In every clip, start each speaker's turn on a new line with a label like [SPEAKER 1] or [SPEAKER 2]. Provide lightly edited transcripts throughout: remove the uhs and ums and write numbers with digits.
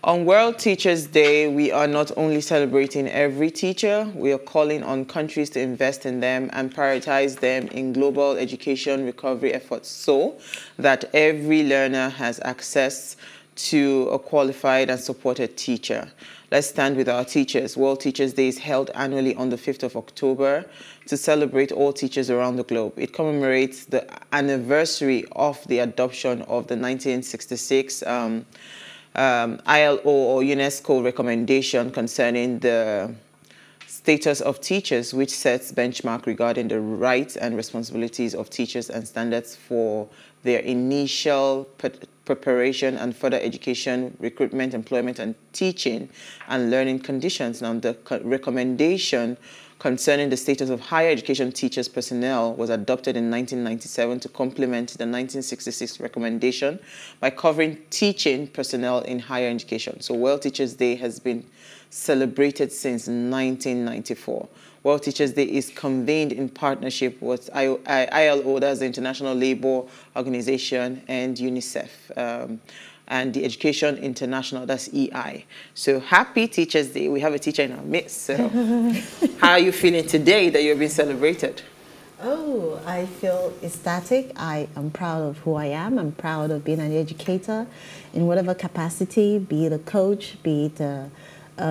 [SPEAKER 1] On World Teachers Day, we are not only celebrating every teacher, we are calling on countries to invest in them and prioritize them in global education recovery efforts so that every learner has access to a qualified and supported teacher. Let's stand with our teachers. World Teachers Day is held annually on the 5th of October to celebrate all teachers around the globe. It commemorates the anniversary of the adoption of the 1966 ILO or UNESCO recommendation concerning the status of teachers, which sets benchmark regarding the rights and responsibilities of teachers and standards for their initial preparation and further education, recruitment, employment, and teaching and learning conditions. Now, the recommendation concerning the status of higher education teachers personnel was adopted in 1997 to complement the 1966 recommendation by covering teaching personnel in higher education. So World Teachers Day has been celebrated since 1994. World Teachers Day is convened in partnership with ILO, that's the International Labour Organization, and UNICEF. And the Education International, that's EI. So happy Teachers Day. We have a teacher in our midst. So how are you feeling today that you've been celebrated?
[SPEAKER 2] Oh, I feel ecstatic. I am proud of who I am. I'm proud of being an educator in whatever capacity, be it a coach, be it a,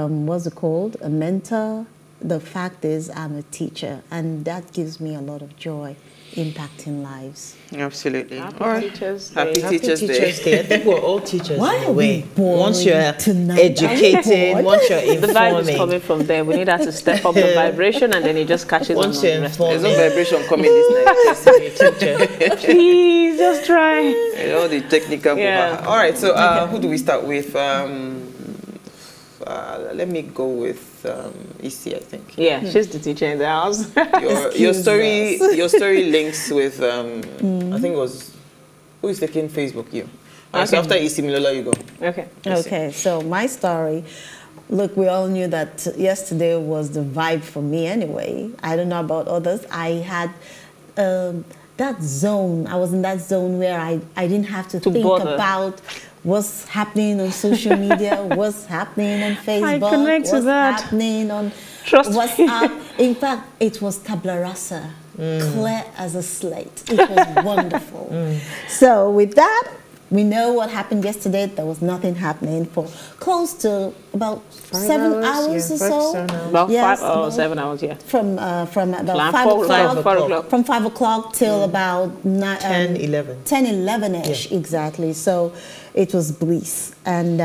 [SPEAKER 2] what's it called, a mentor. The fact is I'm a teacher, and that gives me a lot of joy, impacting lives.
[SPEAKER 1] Absolutely.
[SPEAKER 3] Happy Teachers Day.
[SPEAKER 1] Happy Teachers Day.
[SPEAKER 4] I think we're all teachers.
[SPEAKER 2] Why
[SPEAKER 4] in a way.
[SPEAKER 2] boring
[SPEAKER 4] Once you're
[SPEAKER 2] tonight?
[SPEAKER 4] educating, once you're informing.
[SPEAKER 3] The vibe is coming from there. We need her to step up the vibration, and then it just catches
[SPEAKER 4] Once
[SPEAKER 3] on
[SPEAKER 4] you're
[SPEAKER 3] the rest.
[SPEAKER 4] informing.
[SPEAKER 1] There's no vibration coming this night.
[SPEAKER 3] Please, just try.
[SPEAKER 1] You know, the technical.
[SPEAKER 3] Yeah.
[SPEAKER 1] All right, so who do we start with? Let me go with Isi, I think.
[SPEAKER 3] Yeah, she's the teacher in the house.
[SPEAKER 1] Your story links with I think it was, who is taking Facebook? You. Okay. So after Isi Milola, you go.
[SPEAKER 3] Okay.
[SPEAKER 2] Okay, so my story, look, we all knew that yesterday was the vibe for me anyway. I don't know about others. I had that zone. I was in that zone where I didn't have to think
[SPEAKER 3] bother
[SPEAKER 2] about what's happening on social media, what's happening on Facebook, what's happening on WhatsApp. In fact, it was tabula rasa, clear as a slate. It was wonderful. So with that, we know what happened yesterday. There was nothing happening for close to about 7 hours or so.
[SPEAKER 3] About 5 or 7 hours, yeah.
[SPEAKER 2] From about 5 o'clock. From 5 o'clock till about
[SPEAKER 4] 10, 11.
[SPEAKER 2] 10, 11-ish,
[SPEAKER 4] yeah.
[SPEAKER 2] Exactly. So it was bliss, and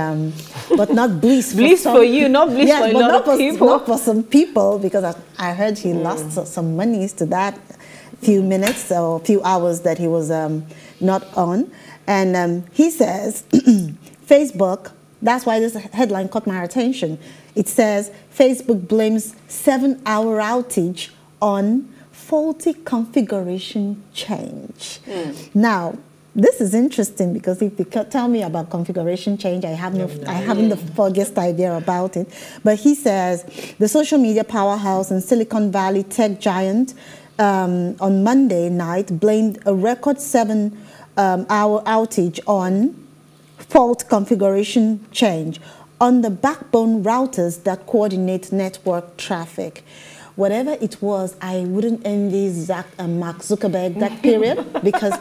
[SPEAKER 2] but not bliss.
[SPEAKER 3] Bliss for you, not bliss for a lot of people.
[SPEAKER 2] Not for some people, because I heard he lost some monies to that few minutes or few hours that he was not on. And he says, Facebook, that's why this headline caught my attention. It says, Facebook blames 7-hour outage on faulty configuration change. Now, this is interesting because if you tell me about configuration change, I haven't the foggiest idea about it. But he says, the social media powerhouse and Silicon Valley tech giant on Monday night blamed a record 7-hour outage on fault configuration change on the backbone routers that coordinate network traffic. Whatever it was, I wouldn't envy Mark Zuckerberg that period because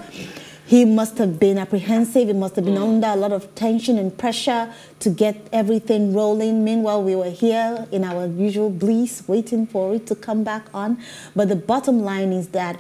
[SPEAKER 2] he must have been apprehensive. He must have been under a lot of tension and pressure to get everything rolling. Meanwhile, we were here in our usual bliss, waiting for it to come back on. But the bottom line is that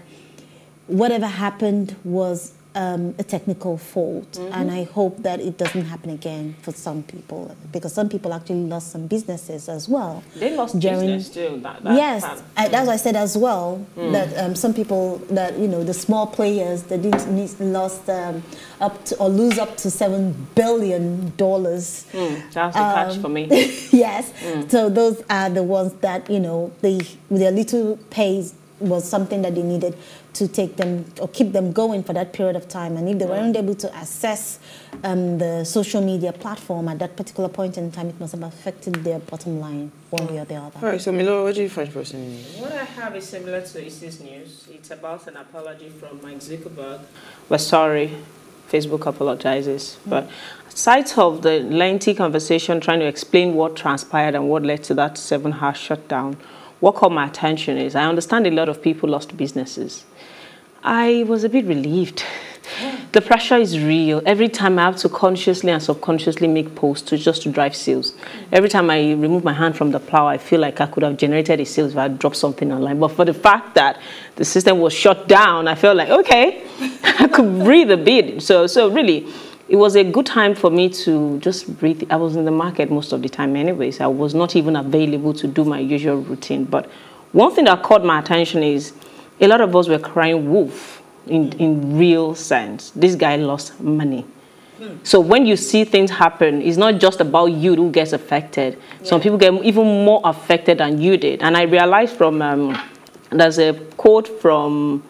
[SPEAKER 2] whatever happened was a technical fault, and I hope that it doesn't happen again for some people, because some people actually lost some businesses as well.
[SPEAKER 3] They lost business too.
[SPEAKER 2] Yes, that's what I said as well. That some people, that the small players, they didn't lost up to or lose up to $7 billion.
[SPEAKER 3] That's the catch for me.
[SPEAKER 2] Yes, so those are the ones that their little pays was something that they needed to take them or keep them going for that period of time. And if they weren't able to access the social media platform at that particular point in time, it must have affected their bottom line one way or the other.
[SPEAKER 1] All right, so Milo, what do you find personally?
[SPEAKER 3] What I have is similar to Isi's news. It's about an apology from Mike Zuckerberg. We're sorry Facebook apologizes. But aside of the lengthy conversation trying to explain what transpired and what led to that 7-hour shutdown, what caught my attention is I understand a lot of people lost businesses. I was a bit relieved. The pressure is real. Every time I have to consciously and subconsciously make posts just to drive sales. Every time I remove my hand from the plow, I feel like I could have generated a sales if I dropped something online. But for the fact that the system was shut down, I felt like, okay, I could breathe a bit. So really, it was a good time for me to just breathe. I was in the market most of the time anyways. I was not even available to do my usual routine. But one thing that caught my attention is a lot of us were crying wolf. In real sense, this guy lost money. So when you see things happen, it's not just about you who gets affected. Yeah. Some people get even more affected than you did. And I realized from, there's a quote from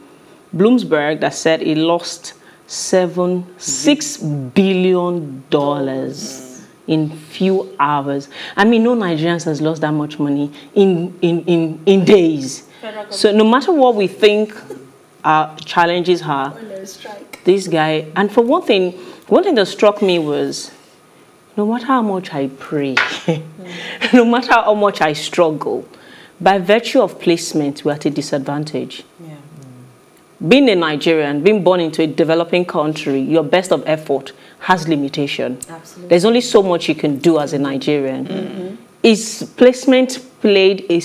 [SPEAKER 3] Bloomberg that said he lost $6 billion in few hours. I mean, no Nigerians has lost that much money in days. So no matter what we think our challenges are, this guy, and for one thing that struck me was, no matter how much I pray, no matter how much I struggle, by virtue of placement, we're at a disadvantage. Yeah. Being a Nigerian, being born into a developing country, your best of effort has limitation. Absolutely. There's only so much you can do as a Nigerian. His placement played a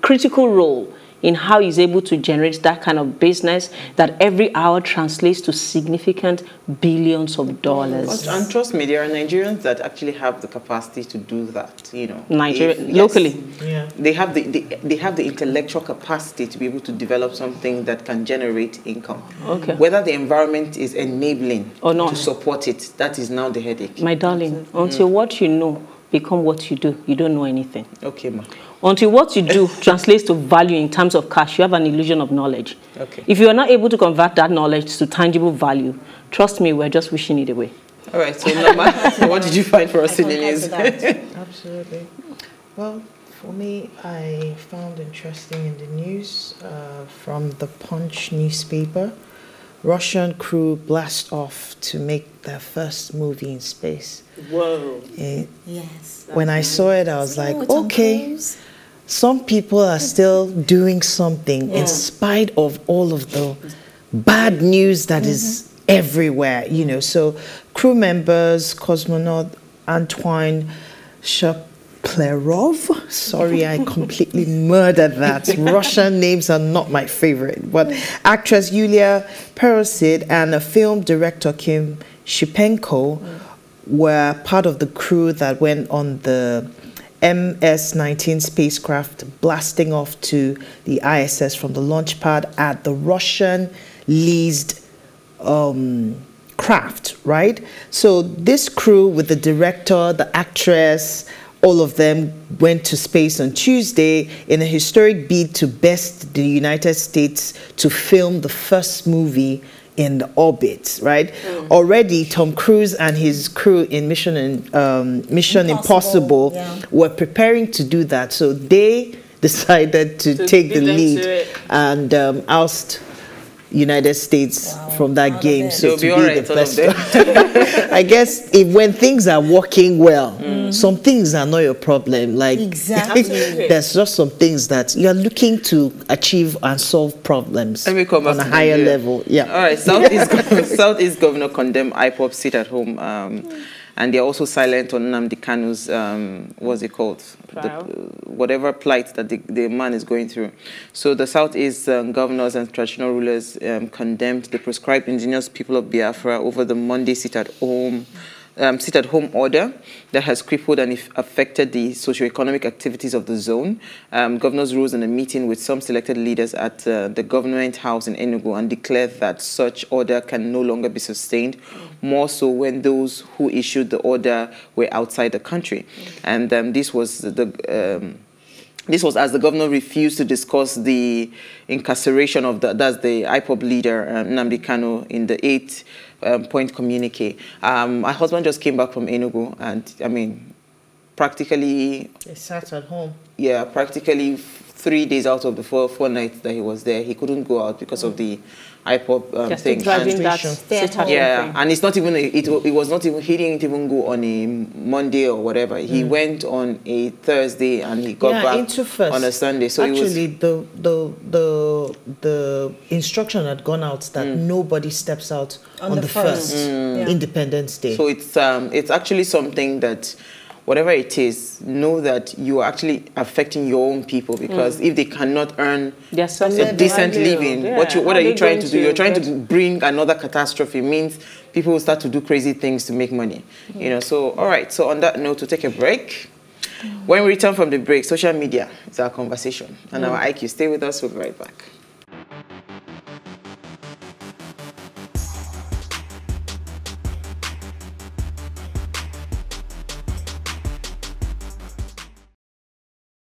[SPEAKER 3] critical role in how he's able to generate that kind of business that every hour translates to significant billions of dollars.
[SPEAKER 1] And trust me, there are Nigerians that actually have the capacity to do that. You know,
[SPEAKER 3] locally,
[SPEAKER 1] yeah, they have the intellectual capacity to be able to develop something that can generate income. Okay, whether the environment is enabling or not to support it, that is now the headache.
[SPEAKER 3] My darling, until what you know become what you do, you don't know anything.
[SPEAKER 1] Okay, ma.
[SPEAKER 3] Until what you do translates to value in terms of cash, you have an illusion of knowledge.
[SPEAKER 1] Okay.
[SPEAKER 3] If you are not able to convert that knowledge to tangible value, trust me, we're just wishing it away.
[SPEAKER 1] All right, so Nnamdi, what did you find for us in the news?
[SPEAKER 4] Absolutely. Well, for me, I found interesting in the news from the Punch newspaper, Russian crew blast off to make their first movie in space.
[SPEAKER 3] Whoa.
[SPEAKER 2] Yes.
[SPEAKER 4] When I saw it, I was like, okay, some people are still doing something in spite of all of the bad news that is everywhere, you know. So crew members, cosmonaut Antoine Shaplerov, sorry, I completely murdered that. Russian names are not my favorite. But actress Yulia Perosid and a film director Kim Shipenko were part of the crew that went on the MS-19 spacecraft blasting off to the ISS from the launch pad at the Russian leased craft, right? So this crew with the director, the actress, all of them went to space on Tuesday in a historic bid to best the United States to film the first movie in the orbit, right? Already, Tom Cruise and his crew in Mission Impossible were preparing to do that. So they decided to take the lead and oust United States from that game. So to be the best. I guess when things are working well, some things are not your problem. Like there's just some things that you're looking to achieve and solve problems on a higher level. Yeah.
[SPEAKER 1] All right. Southeast Governor Condemn IPOB sit at home. And they're also silent on Nnamdi Kanu's, what's it called? Whatever plight that the man is going through. So the Southeast governors and traditional rulers condemned the proscribed indigenous people of Biafra over the Monday sit-at-home order that has crippled and affected the socio-economic activities of the zone. Governors rose in a meeting with some selected leaders at the government house in Enugu and declared that such order can no longer be sustained, more so when those who issued the order were outside the country. And this was as the governor refused to discuss the incarceration of the IPOB leader, Nnamdi Kanu, in the 8-point communique. My husband just came back from Enugu, and I mean, practically...
[SPEAKER 4] They sat at home.
[SPEAKER 1] Yeah, practically 3 days out of the four nights that he was there, he couldn't go out because of the IPOB thing. And it's not even it was not even, he didn't even go on a Monday or whatever. He went on a Thursday and he got back on a Sunday. So
[SPEAKER 4] actually the instruction had gone out that nobody steps out on the first Independence Day.
[SPEAKER 1] So it's actually something that, whatever it is, know that you are actually affecting your own people, because if they cannot earn a decent living, what are you trying to do? You're trying to bring another catastrophe. It means people will start to do crazy things to make money. You know, so all right, so on that note, to take a break. When we return from the break, social media is our conversation and our IQ. Stay with us, we'll be right back.